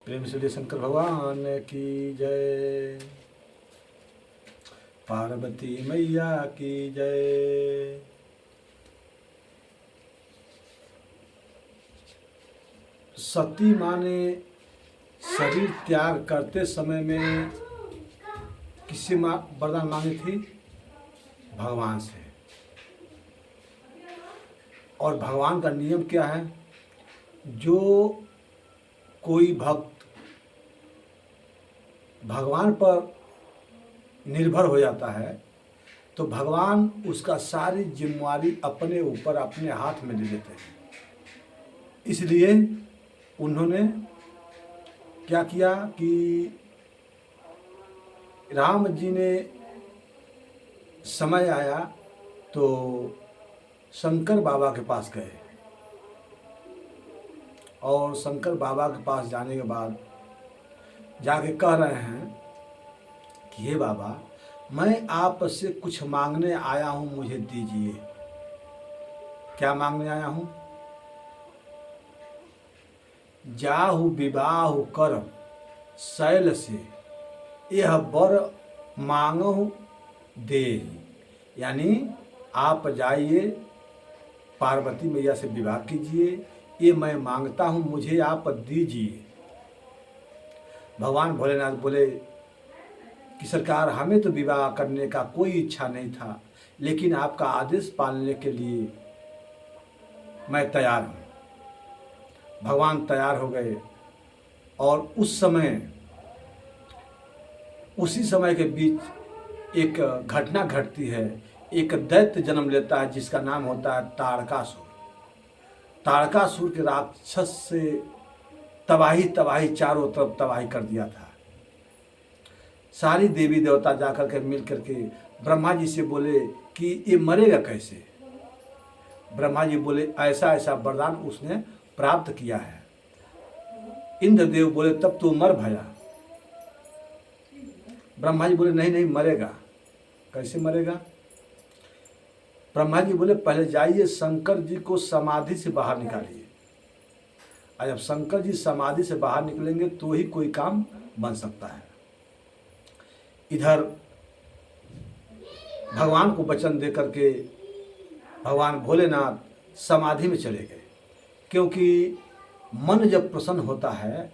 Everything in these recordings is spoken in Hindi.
प्रेम से शंकर भगवान की जय। पार्वती मैया की जय। सती माँ ने शरीर त्याग करते समय में किससे वरदान मांगी थी? भगवान से। और भगवान का नियम क्या है? जो कोई भक्त भगवान पर निर्भर हो जाता है तो भगवान उसका सारी जिम्मेवारी अपने ऊपर अपने हाथ में ले लेते हैं। इसलिए उन्होंने क्या किया कि राम जी ने समय आया तो शंकर बाबा के पास गए और शंकर बाबा के पास जाने के बाद जाके कह रहे हैं कि हे बाबा, मैं आपसे कुछ मांगने आया हूँ, मुझे दीजिए। क्या मांगने आया हूँ? जाहु विवाह कर शैल से यह वर मांगहु दे। यानी आप जाइए, पार्वती मैया से विवाह कीजिए, ये मैं मांगता हूँ, मुझे आप दीजिए। भगवान भोलेनाथ बोले कि सरकार, हमें तो विवाह करने का कोई इच्छा नहीं था, लेकिन आपका आदेश पालने के लिए मैं तैयार हूँ। भगवान तैयार हो गए और उसी समय के बीच एक घटना घटती है। एक दैत्य जन्म लेता है जिसका नाम होता है तारकासुर। तारकासुर के राक्षस से तबाही चारों तरफ तबाही कर दिया था। सारी देवी देवता जाकर के मिल करके ब्रह्मा जी से बोले कि ये मरेगा कैसे? ब्रह्मा जी बोले ऐसा ऐसा वरदान उसने प्राप्त किया है। इंद्रदेव बोले तब तो मर भया। ब्रह्मा जी बोले नहीं नहीं, मरेगा। कैसे मरेगा? ब्रह्मा जी बोले पहले जाइए शंकर जी को समाधि से बाहर निकालिए, और जब शंकर जी समाधि से बाहर निकलेंगे तो ही कोई काम बन सकता है। इधर भगवान को वचन दे करके भगवान भोलेनाथ समाधि में चले गए, क्योंकि मन जब प्रसन्न होता है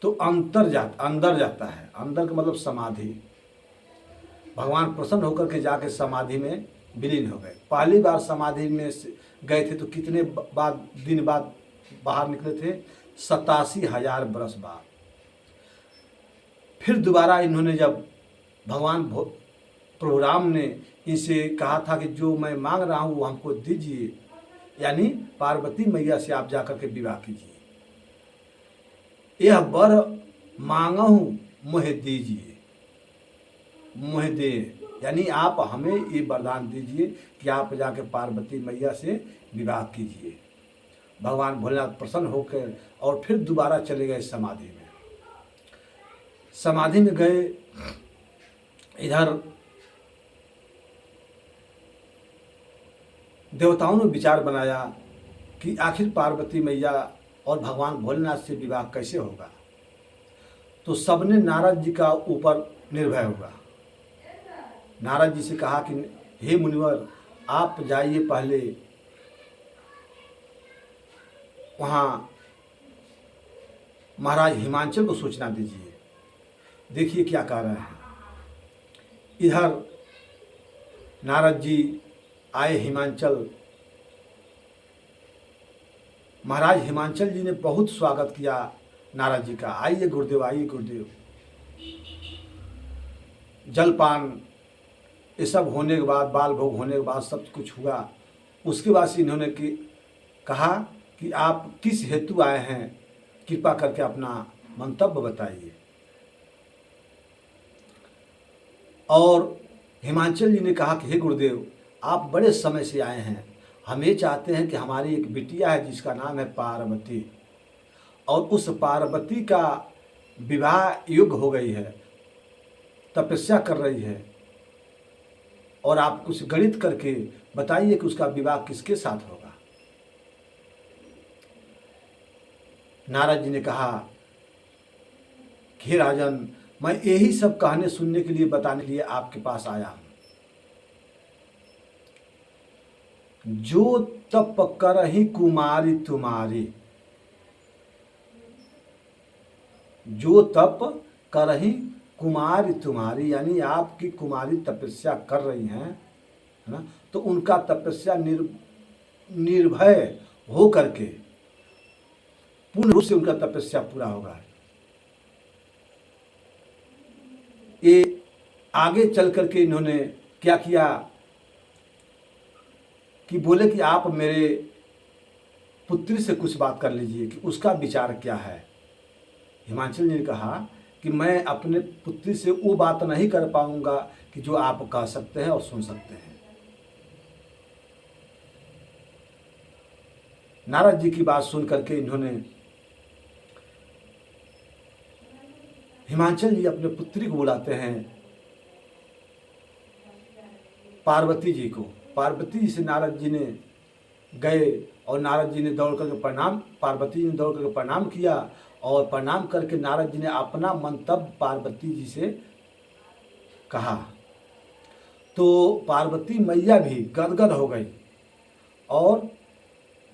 तो अंदर जाता है। अंदर का मतलब समाधि। भगवान प्रसन्न होकर के जाके समाधि में विलीन हो गए। पहली बार समाधि में गए थे तो कितने दिन बाद बाहर निकले थे? 87,000 बरस बाद। फिर दोबारा इन्होंने, जब भगवान प्रभु राम ने इनसे कहा था कि जो मैं मांग रहा हूँ वो हमको दीजिए, यानी पार्वती मैया से आप जाकर के विवाह कीजिए, यह वर मांगहु मोहे दीजिए, मोहे दे, यानी आप हमें ये वरदान दीजिए कि आप जाके पार्वती मैया से विवाह कीजिए। भगवान भोलेनाथ प्रसन्न होकर और फिर दोबारा चले गए समाधि में। समाधि में गए, इधर देवताओं ने विचार बनाया कि आखिर पार्वती मैया और भगवान भोलेनाथ से विवाह कैसे होगा। तो सबने नारद जी का ऊपर निर्भय होगा। नारद जी से कहा कि हे मुनिवर, आप जाइए, पहले वहाँ महाराज हिमांचल को सूचना दीजिए, देखिए क्या कह रहे हैं। इधर नारद जी आए हिमांचल। महाराज हिमांचल जी ने बहुत स्वागत किया नारद जी का। आइए गुरुदेव, आइए गुरुदेव। जलपान ये सब होने के बाद, बाल भोग होने के बाद सब कुछ हुआ। उसके बाद से इन्होंने कहा कि आप किस हेतु आए हैं, कृपा करके अपना मंतव्य बताइए। और हिमांचल जी ने कहा कि हे गुरुदेव, आप बड़े समय से आए हैं, हम ये चाहते हैं कि हमारी एक बिटिया है जिसका नाम है पार्वती, और उस पार्वती का विवाह युग हो गई है, तपस्या कर रही है, और आप कुछ गणित करके बताइए कि उसका विवाह किसके साथ होगा। नारद जी ने कहा हे राजन, मैं यही सब कहने सुनने के लिए बताने के लिए आपके पास आया हूँ। जो तप करहि कुमारी तुम्हारी, जो तप करहि कुमारी तुम्हारी, यानी आपकी कुमारी तपस्या कर रही हैं, है ना, तो उनका तपस्या निर्भय हो करके पूर्ण रूप से उनका तपस्या पूरा होगा। ये आगे चल करके इन्होंने क्या किया कि बोले कि आप मेरे पुत्री से कुछ बात कर लीजिए कि उसका विचार क्या है। हिमाचल जी ने कहा कि मैं अपने पुत्री से वो बात नहीं कर पाऊंगा कि जो आप कह सकते हैं और सुन सकते हैं। नारद जी की बात सुन करके इन्होंने, हिमाचल जी अपने पुत्री को बुलाते हैं पार्वती जी को। पार्वती जी से नारद जी ने गए और नारद जी ने दौड़ करके प्रणाम, पार्वती जी ने दौड़ करके प्रणाम किया और प्रणाम करके नारद जी ने अपना मंतव्य पार्वती जी से कहा। तो पार्वती मैया भी गदगद हो गई और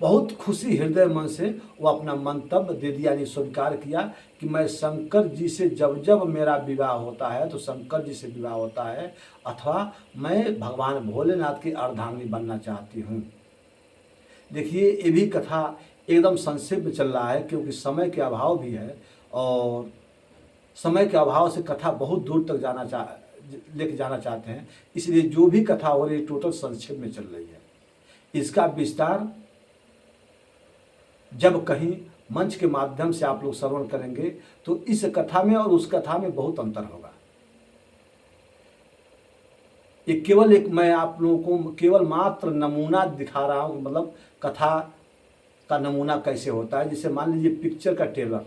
बहुत खुशी हृदय मन से वो अपना मंतव्य दे दिया, यानी स्वीकार किया कि मैं शंकर जी से जब जब मेरा विवाह होता है तो शंकर जी से विवाह होता है, अथवा मैं भगवान भोलेनाथ की अर्धांगिनी बनना चाहती हूँ। देखिए, ये भी कथा एकदम संक्षेप में चल रहा है क्योंकि समय के अभाव भी है और समय के अभाव से कथा बहुत दूर तक लेके जाना चाहते हैं, इसलिए जो भी कथा हो रही है टोटल संक्षेप में चल रही है। इसका विस्तार जब कहीं मंच के माध्यम से आप लोग श्रवण करेंगे तो इस कथा में और उस कथा में बहुत अंतर होगा। ये केवल एक, मैं आप लोगों को केवल मात्र नमूना दिखा रहा हूँ, मतलब कथा का नमूना कैसे होता है। जैसे मान लीजिए पिक्चर का ट्रेलर,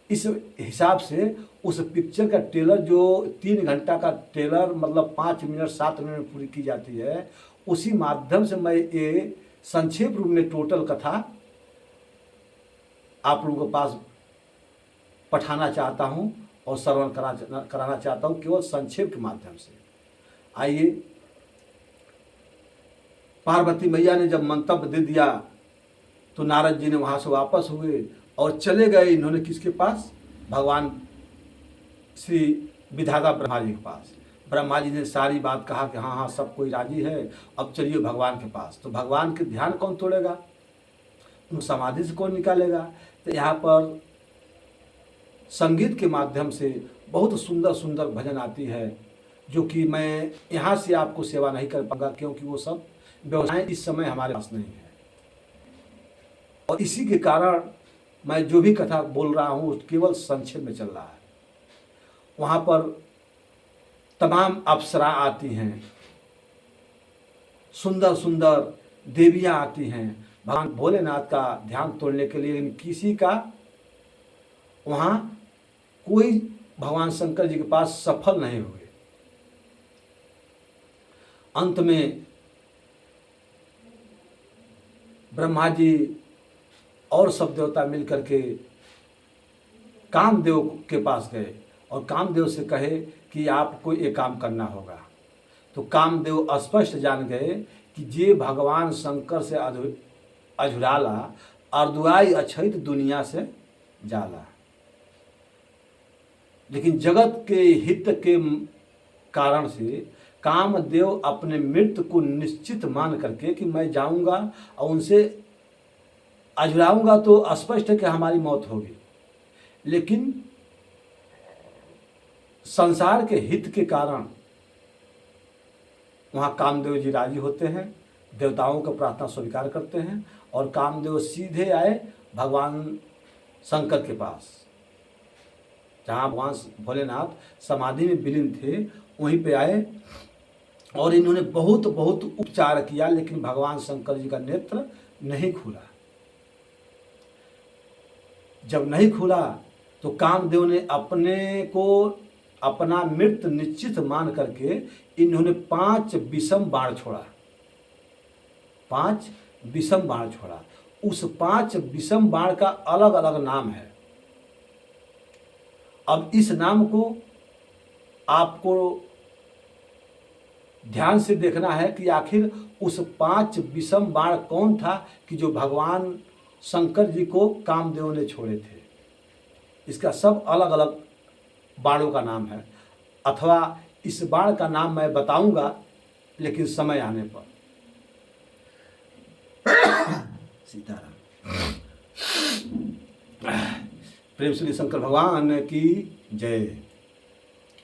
इस हिसाब से उस पिक्चर का ट्रेलर जो 3 घंटा का ट्रेलर मतलब 5 मिनट 7 मिनट में पूरी की जाती है, उसी माध्यम से मैं ये संक्षेप रूप में टोटल कथा आप लोगों के पास पठाना चाहता हूँ और श्रवण कराना चाहता हूँ केवल संक्षेप के माध्यम से। आइए, पार्वती मैया ने जब मंतव्य दे दिया तो नारद जी ने वहाँ से वापस हुए और चले गए इन्होंने किसके पास, भगवान श्री विधाता ब्रह्मा जी के पास। ब्रह्मा जी ने सारी बात कहा कि हाँ हाँ सब कोई राजी है, अब चलिए भगवान के पास। तो भगवान के ध्यान कौन तोड़ेगा, उन समाधि से कौन निकालेगा। तो यहाँ पर संगीत के माध्यम से बहुत सुंदर सुंदर भजन आती है जो कि मैं यहाँ से आपको सेवा नहीं कर पाऊंगा क्योंकि वो सब व्यवसाय इस समय हमारे पास नहीं है। और इसी के कारण मैं जो भी कथा बोल रहा हूँ केवल संक्षेप में चल रहा है। वहाँ पर तमाम अप्सरा आती हैं, सुंदर सुंदर देवियाँ आती हैं भगवान भोलेनाथ का ध्यान तोड़ने के लिए, लेकिन किसी का वहाँ कोई भगवान शंकर जी के पास सफल नहीं हुए। अंत में ब्रह्मा जी और सब देवता मिलकर के कामदेव के पास गए और कामदेव से कहे कि आपको ये काम करना होगा। तो कामदेव स्पष्ट जान गए कि जे भगवान शंकर से अझुराला अर्दुआई अछैत दुनिया से जाला। लेकिन जगत के हित के कारण से कामदेव अपने मृत्यु को निश्चित मान करके कि मैं जाऊंगा और उनसे अझुराऊंगा तो स्पष्ट है कि हमारी मौत होगी, लेकिन संसार के हित के कारण वहाँ कामदेव जी राजी होते हैं, देवताओं का प्रार्थना स्वीकार करते हैं और कामदेव सीधे आए भगवान शंकर के पास। जहाँ भगवान भोलेनाथ समाधि में विलीन थे वहीं पे आए और इन्होंने बहुत बहुत उपचार किया, लेकिन भगवान शंकर जी का नेत्र नहीं खुला। जब नहीं खुला तो कामदेव ने अपने को अपना मृत्यु निश्चित मान करके इन्होंने 5 विषम बाण छोड़ा। 5 विषम बाण छोड़ा। उस 5 विषम बाण का अलग अलग नाम है अब इस नाम को आपको ध्यान से देखना है कि आखिर उस 5 विषम बाण कौन था कि जो भगवान शंकर जी को कामदेव ने छोड़े थे। इसका सब अलग अलग बाणों का नाम है, अथवा इस बाण का नाम मैं बताऊंगा लेकिन समय आने पर। सीताराम। प्रेम श्री शंकर भगवान की जय।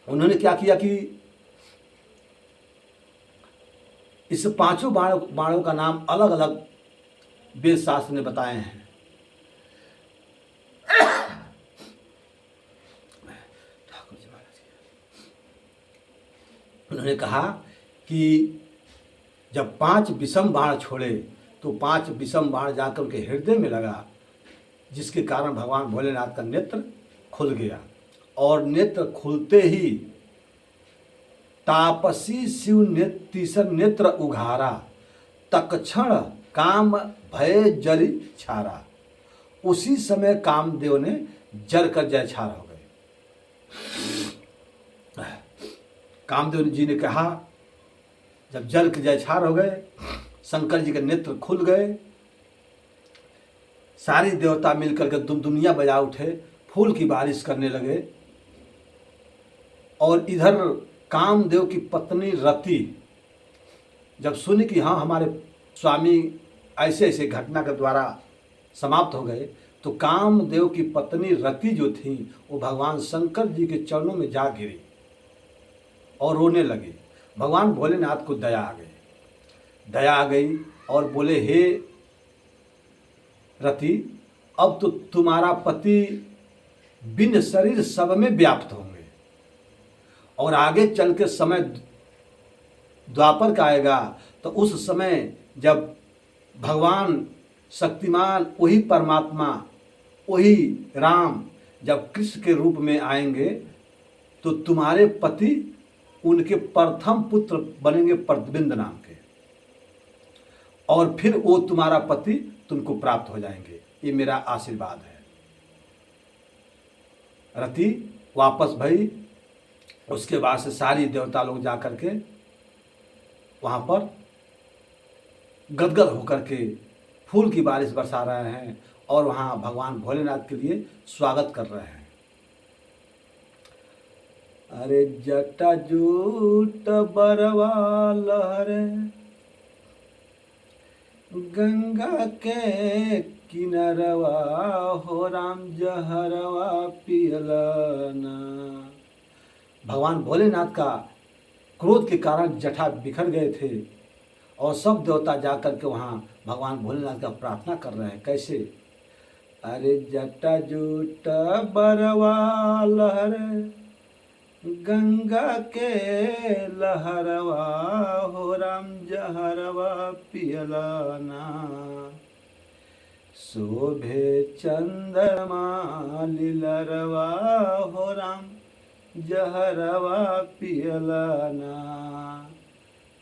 उन्होंने क्या किया कि इस 5 बाणों का नाम अलग अलग वेद शास्त्र ने बताए हैं। ठाकुर जी महाराज, उन्होंने कहा कि जब 5 विषम बाण छोड़े तो 5 विषम बाण जाकर उनके हृदय में लगा, जिसके कारण भगवान भोलेनाथ का नेत्र खुल गया। और नेत्र खुलते ही तापसी शिव ने तीसर नेत्र उघारा, तत्क्षण काम भय जरि छारा। उसी समय कामदेव ने जर कर जयछार हो गए। कामदेव जी ने कहा, जब जल के जयछार हो गए, शंकर जी के नेत्र खुल गए, सारी देवता मिलकर के दुनिया बजा उठे, फूल की बारिश करने लगे। और इधर कामदेव की पत्नी रति जब सुनी कि हाँ हमारे स्वामी ऐसे ऐसे घटना के द्वारा समाप्त हो गए, तो कामदेव की पत्नी रति जो थी वो भगवान शंकर जी के चरणों में जा गिरी और रोने लगी। भगवान भोलेनाथ को दया आ गई और बोले, हे रति, अब तो तुम्हारा पति बिन शरीर सब में व्याप्त होंगे और आगे चल के समय द्वापर का आएगा, तो उस समय जब भगवान शक्तिमान वही परमात्मा वही राम जब कृष्ण के रूप में आएंगे तो तुम्हारे पति उनके प्रथम पुत्र बनेंगे प्रतिबिंद नाम के, और फिर वो तुम्हारा पति तुमको प्राप्त हो जाएंगे। ये मेरा आशीर्वाद है। रति वापस भई। उसके बाद से सारी देवता लोग जा करके वहाँ पर गदगद होकर के फूल की बारिश बरसा रहे हैं और वहाँ भगवान भोलेनाथ के लिए स्वागत कर रहे हैं। अरे जटा जूट बरवा लहरे, गंगा के किनारवा, हो राम जहरवा पियलना। भगवान भोलेनाथ का क्रोध के कारण जटा बिखर गए थे और सब देवता जाकर के वहाँ भगवान भोलेनाथ का प्रार्थना कर रहे हैं। कैसे? अरे जटा जूट बरवा लहरे, गंगा के लहरवा, हो राम जहरवा पियलाना। शोभे चंद्रमा लीलरवा, हो राम जहरवा पियलाना।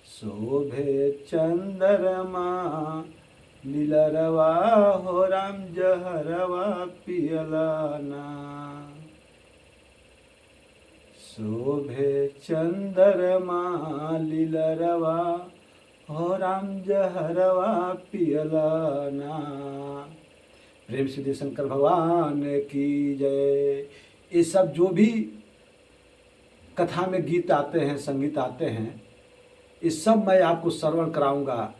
शोभे चंद्रमा लीलरवा, हो राम जहरवा पियलाना। शोभे चंद्रमा लीलरवा, हो राम जहरवा पियलाना। प्रेम श्री शंकर भगवान की जय। ये सब जो भी कथा में गीत आते हैं, संगीत आते हैं, इस सब मैं आपको श्रवण कराऊंगा,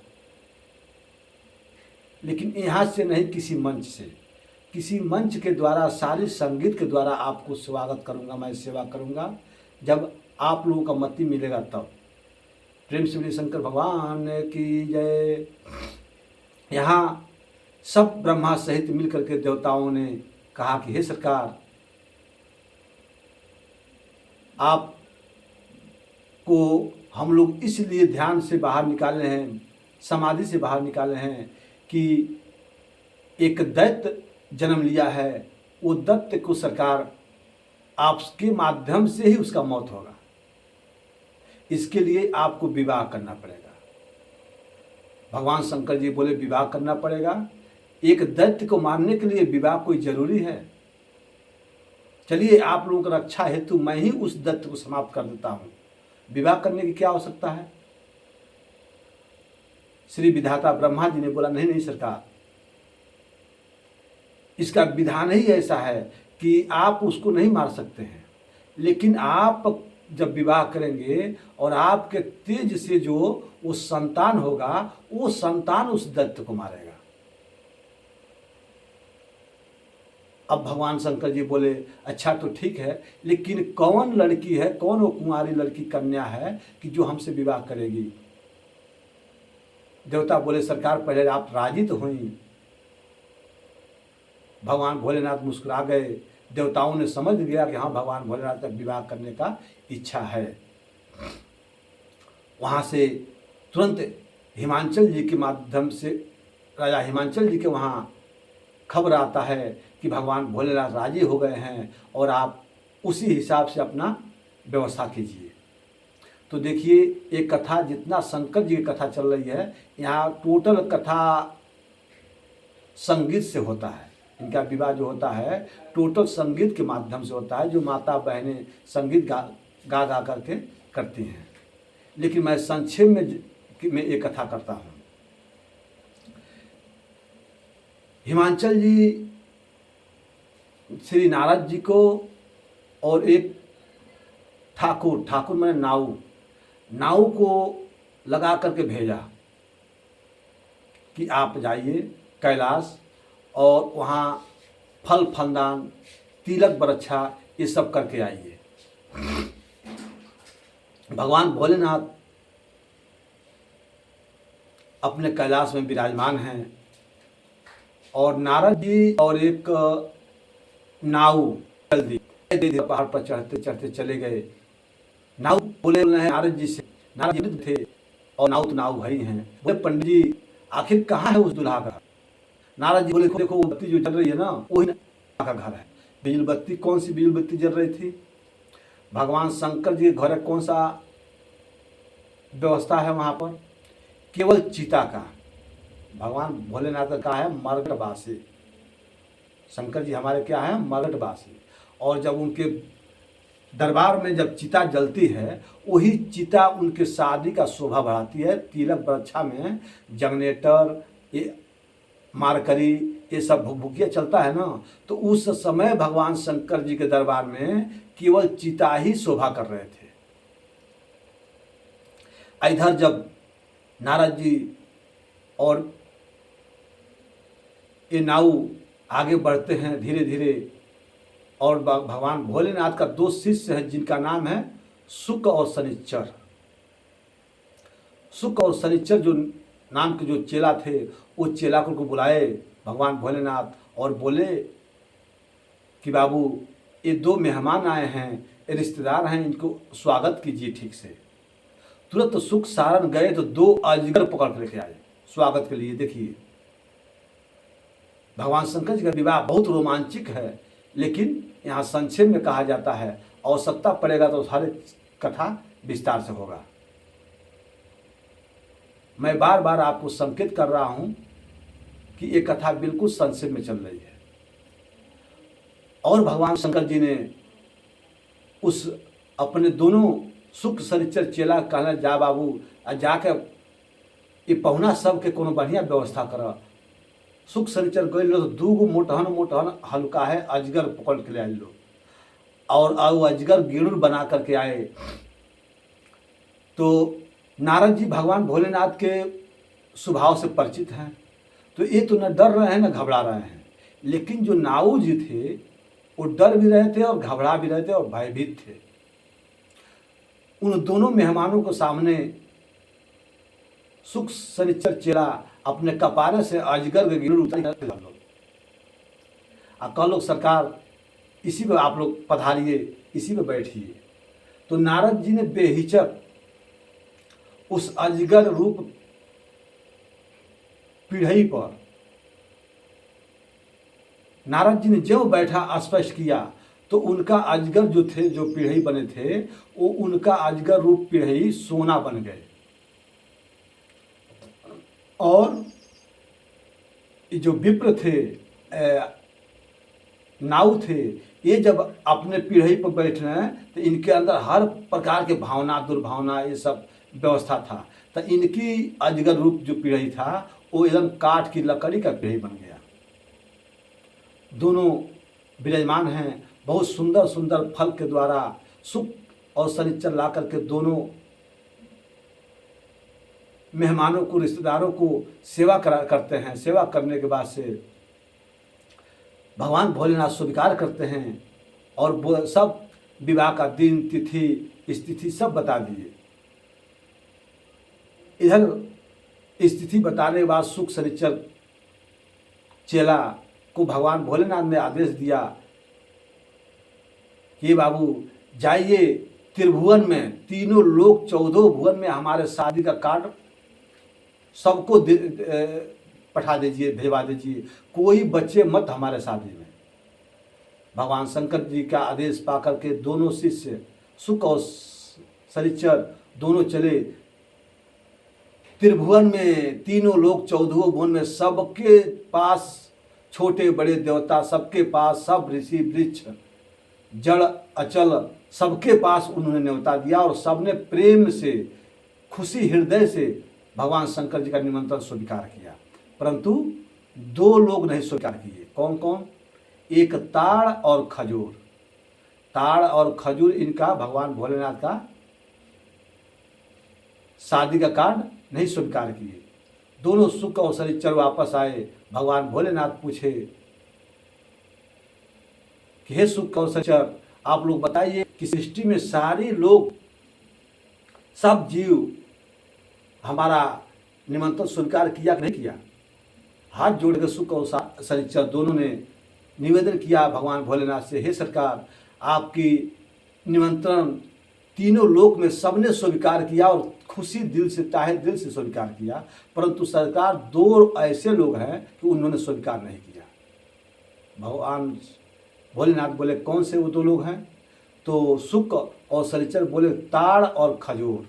लेकिन यहाँ से नहीं, किसी मंच से, किसी मंच के द्वारा, सारे संगीत के द्वारा आपको स्वागत करूंगा, मैं सेवा करूंगा। जब आप लोगों का मति मिलेगा तब। प्रेम श्री शंकर भगवान की जय। यहाँ सब ब्रह्मा सहित मिलकर के देवताओं ने कहा कि हे सरकार, आप को हम लोग इसलिए ध्यान से बाहर निकाले हैं, समाधि से बाहर निकाले हैं कि एक दैत्य जन्म लिया है। वो दैत्य को सरकार आपके माध्यम से ही उसका मौत होगा। इसके लिए आपको विवाह करना पड़ेगा। भगवान शंकर जी बोले विवाह करना पड़ेगा। एक दैत्य को मारने के लिए विवाह कोई जरूरी है? चलिए आप लोगों की रक्षा हेतु मैं ही उस दैत्य को समाप्त कर देता हूँ। विवाह करने की क्या आवश्यकता है? श्री विधाता ब्रह्मा जी ने बोला नहीं नहीं सरकार, इसका विधान ही ऐसा है कि आप उसको नहीं मार सकते हैं, लेकिन आप जब विवाह करेंगे और आपके तेज से जो वो संतान होगा, वो संतान उस दैत्य को मारेगा। अब भगवान शंकर जी बोले अच्छा तो ठीक है, लेकिन कौन लड़की है, कौन वो कुंवारी लड़की कन्या है कि जो हमसे विवाह करेगी? देवता बोले सरकार पहले आप राजी तो हुई। भगवान भोलेनाथ मुस्कुरा गए। देवताओं ने समझ लिया कि हाँ भगवान भोलेनाथ का विवाह करने का इच्छा है। वहाँ से तुरंत हिमांचल जी के माध्यम से राजा हिमांचल जी के वहाँ खबर आता है कि भगवान भोलेनाथ राजी हो गए हैं और आप उसी हिसाब से अपना व्यवस्था कीजिए। तो देखिए एक कथा, जितना शंकर जी की कथा चल रही है, यहाँ टोटल कथा संगीत से होता है। इनका विवाह जो होता है टोटल संगीत के माध्यम से होता है, जो माता बहनें संगीत गा गा करके करती हैं। लेकिन मैं संक्षेप में एक कथा करता हूँ। हिमांचल जी श्री नारद जी को और एक ठाकुर मैंने नाऊ को लगा करके भेजा कि आप जाइए कैलाश और वहाँ फल फलदान तिलक बरच्छा ये सब करके आइए। भगवान भोलेनाथ अपने कैलाश में विराजमान हैं और नारद जी और एक नाऊ जल्दी पहाड़ पर चढ़ते चढ़ते चले गए। नाऊ बोले नारद जी से, नारद जी थे और नाऊ तो नाऊ भाई हैं। बोले पंडित जी आखिर कहाँ है उस दुल्हा का? नारद जी बोले देखो वो बत्ती जो जल रही है ना, वही का घर है। बिजली बत्ती, कौन सी बिजली बत्ती जल रही थी? भगवान शंकर जी के घर कौन सा व्यवस्था है वहाँ पर? केवल चिता का। भगवान भोलेनाथ का है मर्गटवासी। शंकर जी हमारे क्या है? मर्गटवासी। और जब उनके दरबार में जब चिता जलती है, वही चिता उनके शादी का शोभा बढ़ाती है। तिलक बरच्छा में जनरेटर, ये मारकरी, ये सब भुकभुकिया चलता है ना, तो उस समय भगवान शंकर जी के दरबार में केवल चिता ही शोभा कर रहे थे। इधर जब नारद जी और ये नाऊ आगे बढ़ते हैं धीरे धीरे, और भगवान भोलेनाथ का दो शिष्य है जिनका नाम है शुक और शनिच्चर। शुक और शनिच्चर जो नाम के जो चेला थे, वो चेला को बुलाए भगवान भोलेनाथ और बोले कि बाबू ये दो मेहमान आए हैं, ये रिश्तेदार हैं, इनको स्वागत कीजिए ठीक से। तुरंत सुख सारण गए तो दो अजगर पकड़ कर लेके आए स्वागत के लिए। देखिए भगवान शंकर जी का विवाह बहुत रोमांचिक है, लेकिन यहाँ संक्षेप में कहा जाता है, आवश्यकता पड़ेगा तो सारी कथा विस्तार से होगा। मैं बार बार आपको संकेत कर रहा हूँ कि ये कथा बिल्कुल संक्षेप में चल रही है। और भगवान शंकर जी ने उस अपने दोनों सुख शनिचर चेला कहना जा बाबू जाके ये पहुना सब के कोनो बढ़िया व्यवस्था कर। सुख शनिचर गए लो तो दूगो मोटहन हल्का है अजगर पकड़ के ले आए लो, और अजगर गिरुड़ बना करके आए। तो नारद जी भगवान भोलेनाथ के स्वभाव से परिचित हैं, तो ये तो न डर रहे हैं न घबरा रहे हैं। लेकिन जो नाऊ जी थे वो डर भी रहे थे और घबरा भी रहे थे और भयभीत थे। उन दोनों मेहमानों के सामने सुख शनिचर चेला अपने कपारे से अजगर के गिरुड़ उतर कह लो सरकार इसी पे आप लोग पधारिए, इसी पे बैठिए। तो नारद जी ने बेहिचक उस अजगर रूप पीढ़ी पर नारद जी ने जो बैठा स्पर्श किया तो उनका अजगर जो थे, जो पीढ़ी बने थे, वो उनका अजगर रूप पीढ़ी सोना बन गए। और ये जो विप्र थे, नाऊ थे, ये जब अपने पीढ़ी पर बैठ रहे हैं तो इनके अंदर हर प्रकार के भावना दुर्भावना ये सब व्यवस्था था। तो इनकी अजगर रूप जो पीढ़ी था वो एकदम काठ की लकड़ी का पीढ़ी बन गया। दोनों विराजमान हैं, बहुत सुंदर सुंदर फल के द्वारा सुख और शनिचर ला करके दोनों मेहमानों को, रिश्तेदारों को सेवा करते हैं। सेवा करने के बाद से भगवान भोलेनाथ स्वीकार करते हैं और वो सब विवाह का दिन, तिथि, स्थिति सब बता दिए। इधर स्थिति बताने के बाद सुख शनिचर चेला को भगवान भोलेनाथ ने आदेश दिया कि बाबू जाइए त्रिभुवन में, तीनों लोक 14 भुवन में हमारे शादी का कार्ड सबको पठा दीजिए, भेजवा दीजिए, कोई बच्चे मत हमारे शादी में। भगवान शंकर जी का आदेश पाकर के दोनों शिष्य सुख और शनिचर दोनों चले त्रिभुवन में, तीनों लोग 14 भुवन में। सबके पास छोटे बड़े देवता, सबके पास सब ऋषि वृक्ष जड़ अचल सबके पास उन्होंने न्योता दिया और सबने प्रेम से, खुशी हृदय से भगवान शंकर जी का निमंत्रण स्वीकार किया। परंतु 2 लोग नहीं स्वीकार किए। कौन कौन? एक ताड़ और खजूर। ताड़ और खजूर इनका भगवान भोलेनाथ का शादी का कार्ड नहीं स्वीकार किए। दोनों सुख और शनिचर वापस आए। भगवान भोलेनाथ पूछे कि हे सुख और शनिचर, आप लोग बताइए कि सृष्टि में सारी लोग, सब जीव हमारा निमंत्रण स्वीकार किया कि नहीं किया? हाथ जोड़ कर सुख और शनिचर दोनों ने निवेदन किया भगवान भोलेनाथ से, हे सरकार, आपकी निमंत्रण तीनों लोक में सबने स्वीकार किया और खुशी दिल से, ताहे दिल से स्वीकार किया, परंतु सरकार 2 ऐसे लोग हैं कि उन्होंने स्वीकार नहीं किया। भगवान भोलेनाथ बोले कौन से वो 2 लोग हैं? तो सुख और शनिचर बोले ताड़ और खजूर।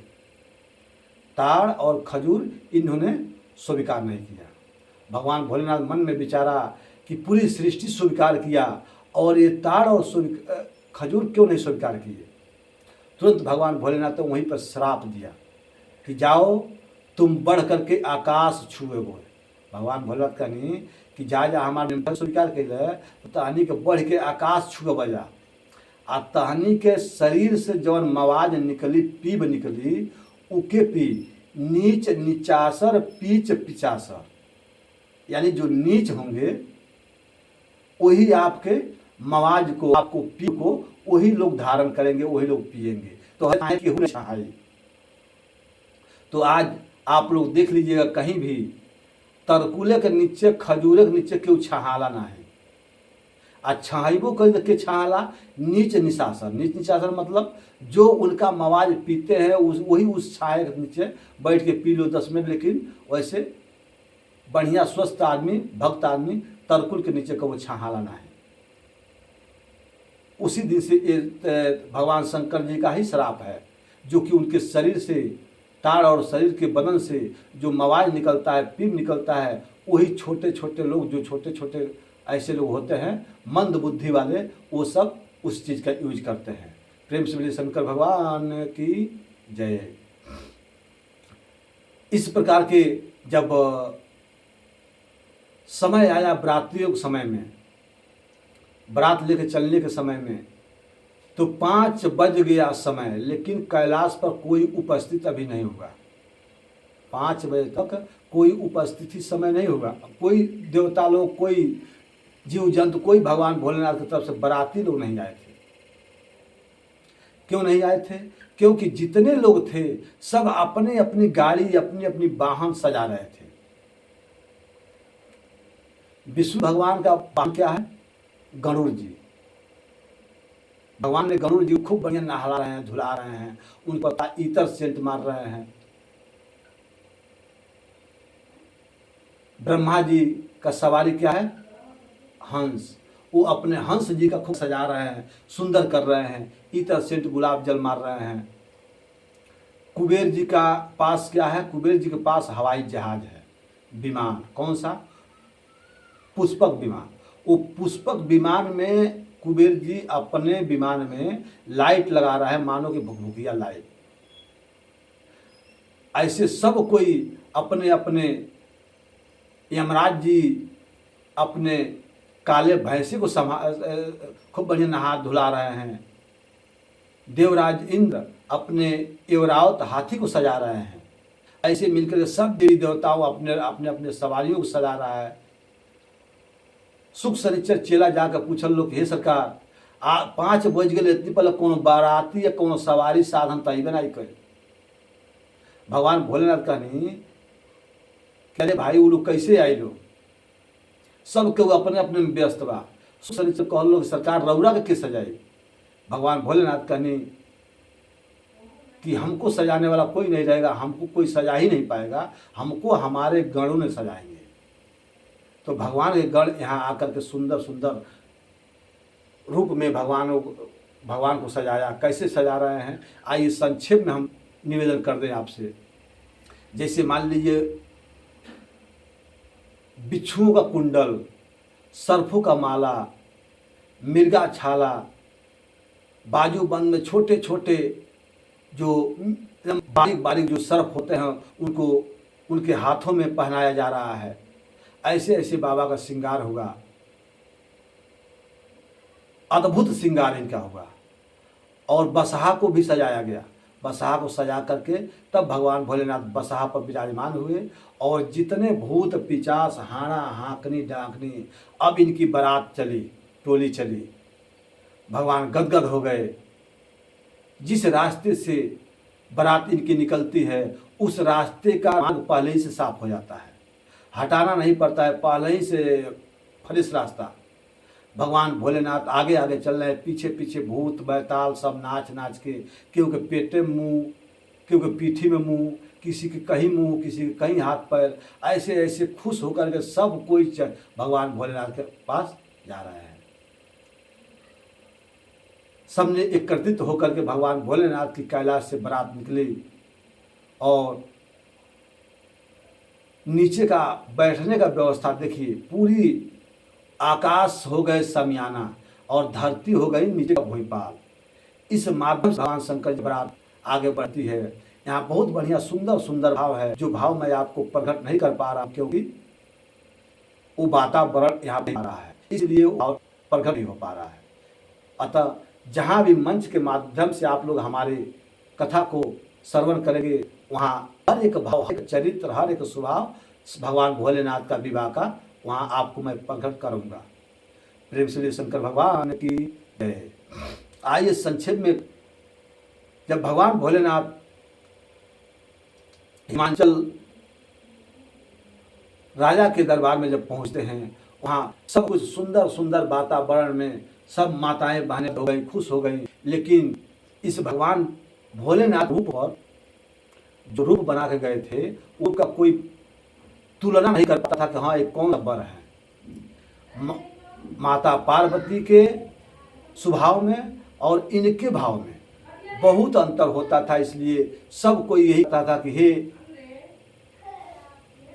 ताड़ और खजूर इन्होंने स्वीकार नहीं किया। भगवान भोलेनाथ मन में विचारा कि पूरी सृष्टि स्वीकार किया और ये ताड़ और खजूर क्यों नहीं स्वीकार किए? तुरंत भगवान भोलेनाथ तो वहीं पर श्राप दिया कि जाओ तुम बढ़ करके आकाश छुए बोले। भगवान भोलेनाथ कहनी कि जा हमारे निमंत्रण स्वीकार के तो तहनी के बढ़ के आकाश छुए बजा आ तहनी के शरीर से जवन मवाज निकली, पीब निकली, उके पी नीच निचासर पीच पिचासर, यानी जो नीच होंगे वही आपके मवाज को, आपको पी को वही लोग धारण करेंगे, वही लोग पिएंगे। तो है कि छहाई। तो आज आप लोग देख लीजिएगा कहीं भी तरकुले के नीचे, खजूरे के नीचे क्यों छहाला ना है। आ छहाइबो कर के छहाला नीच निशासन। नीच निशासन मतलब जो उनका मवाज पीते हैं वही उस छाए के नीचे बैठ के पी लो 10 मिनट, लेकिन वैसे बढ़िया स्वस्थ आदमी, भक्त आदमी तरकुल के नीचे का वो छहाला ना है। उसी दिन से भगवान शंकर जी का ही श्राप है, जो कि उनके शरीर से, ताड़ और शरीर के बदन से जो मवाज निकलता है, पीप निकलता है, वही छोटे छोटे लोग, जो छोटे छोटे ऐसे लोग होते हैं मंद बुद्धि वाले, वो सब उस चीज़ का यूज करते हैं। प्रेम से बोलिए शंकर भगवान की जय। इस प्रकार के जब समय आया बरातियों के समय में, बारात लेके चलने के समय में, तो 5 बज गया समय, लेकिन कैलाश पर कोई उपस्थित अभी नहीं होगा। 5 बजे तक कोई उपस्थिति समय नहीं होगा। कोई देवता लोग, कोई जीव जंतु, कोई भगवान भोलेनाथ की तरफ से बाराती लोग नहीं आए थे। क्यों नहीं आए थे? क्योंकि जितने लोग थे सब अपने अपनी गाड़ी, अपनी अपनी वाहन सजा रहे थे। विष्णु भगवान का वाहन क्या है? गरुड़ जी। भगवान ने गरुड़ जी खूब बढ़िया नहला रहे हैं, धुला रहे हैं, उन पर इतर सेंट मार रहे हैं। ब्रह्मा जी का सवारी क्या है? हंस। वो अपने हंस जी का खूब सजा रहे हैं, सुंदर कर रहे हैं, इतर सेंट गुलाब जल मार रहे हैं। कुबेर जी का पास क्या है? कुबेर जी के पास हवाई जहाज है, विमान। कौन सा? पुष्पक विमान। वो पुष्पक विमान में कुबेर जी अपने विमान में लाइट लगा रहा है, मानो कि भुकभुकिया लाइट। ऐसे सब कोई अपने अपने, यमराज जी अपने काले भैंसे को खूब बढ़िया नहा धुला रहे हैं। देवराज इंद्र अपने एवरावत हाथी को सजा रहे हैं। ऐसे मिलकर सब देवी देवताओं अपने अपने अपने सवारियों को सजा रहा है। सुख शनिचर चेला जाकर पूछल लोग, हे सरकार 5 बज गए, इतनी पहले कोनो बाराती या कोनो सवारी साधन तैबे नहीं करे। भगवान भोलेनाथ कहनी, कहले भाई वो लोग कैसे आई लो, सब के अपने अपने में व्यस्त बा। सुख शनिचर कहल लोग, सरकार रौरा के सजाई। भगवान भोलेनाथ कहनी कि हमको सजाने वाला कोई नहीं रहेगा, हमको कोई सजा ही नहीं पाएगा, हमको हमारे गणों ने सजाएंगे। तो भगवान के गण यहाँ आकर के सुंदर सुंदर रूप में भगवान को सजाया। कैसे सजा रहे हैं आइए संक्षेप में हम निवेदन कर दें आपसे। जैसे मान लीजिए बिच्छुओं का कुंडल, सर्फों का माला, मिर्गा छाला, बाजूबंद में छोटे छोटे जो बारीक बारीक जो सर्फ होते हैं उनको उनके हाथों में पहनाया जा रहा है। ऐसे ऐसे बाबा का श्रृंगार होगा, अद्भुत श्रृंगार इनका होगा। और बसहा को भी सजाया गया। बसहा को सजा करके तब भगवान भोलेनाथ बसहा पर विराजमान हुए। और जितने भूत पिचास, हाड़ा, हाँकनी, डाकनी, अब इनकी बारात चली, टोली चली। भगवान गदगद हो गए। जिस रास्ते से बारात इनकी निकलती है उस रास्ते का मार्ग पहले ही से साफ हो जाता है, हटाना नहीं पड़ता है, पहले ही से फ्रेश रास्ता। भगवान भोलेनाथ आगे आगे चल रहे हैं, पीछे पीछे भूत बैताल सब नाच नाच के, क्योंकि पेटे में मुँह, क्योंकि पीठी में मुँह, किसी के कहीं मुँह, किसी के कहीं हाथ पैर, ऐसे ऐसे खुश होकर के सब कोई भगवान भोलेनाथ के पास जा रहे हैं। सबने एकत्रित होकर के भगवान भोलेनाथ की कैलाश से बारात निकली। और नीचे का बैठने का व्यवस्था देखिए, पूरी आकाश हो गए समियाना और धरती हो गई नीचे का भूपाल। इस माध्यम से भगवान शंकर जी बारात आगे बढ़ती है। यहाँ बहुत बढ़िया सुंदर सुंदर भाव है, जो भाव मैं आपको प्रकट नहीं कर पा रहा क्योंकि वो वातावरण यहाँ पे आ रहा है, इसलिए वो भाव प्रकट नहीं हो पा रहा है। अतः जहाँ भी मंच के माध्यम से आप लोग हमारे कथा को श्रवण करेंगे, वहाँ हर एक भाव, हर एक चरित्र, हर एक स्वभाव भगवान भोलेनाथ का विवाह का वहाँ आपको मैं प्रकट करूँगा। प्रेम से शंकर भगवान की जय। आइए संक्षेप में, जब भगवान भोलेनाथ हिमाचल राजा के दरबार में जब पहुँचते हैं, वहाँ सब कुछ सुंदर सुंदर वातावरण में सब माताएं बहनें हो गई, खुश हो गई। लेकिन इस भगवान भोलेनाथ रूप पर जो रूप बना के गए थे उनका कोई तुलना नहीं कर पाता था कि हाँ एक कौन बर है। माता पार्वती के स्वभाव में और इनके भाव में बहुत अंतर होता था। इसलिए सब कोई यही कहता था कि हे,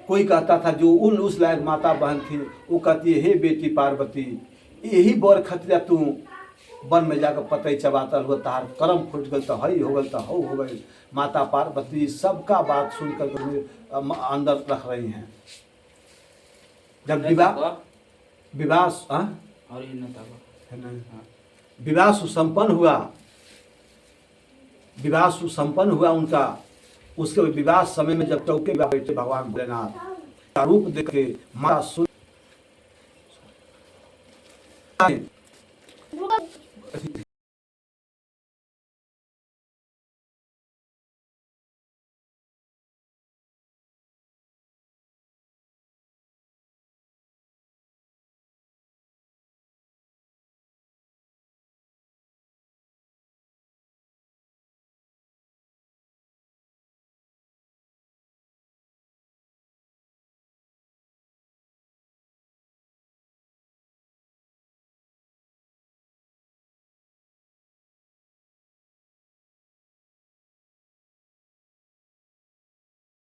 कोई कहता था जो उस लायक माता बहन थी वो कहती है, हे बेटी पार्वती, यही बर खतरा तू वन में जाकर पतई चबाता हुआ, तार कर्म फूट गल तो हई हो गल तो हो गई। माता पार्वती सबका बात सुनकर अंदर रख रही हैं। जब विवाह सुसंपन्न हुआ उनका, उसके विवाह समय में जब चौके बैठे भगवान भोलेनाथ का रूप देख के माता सुन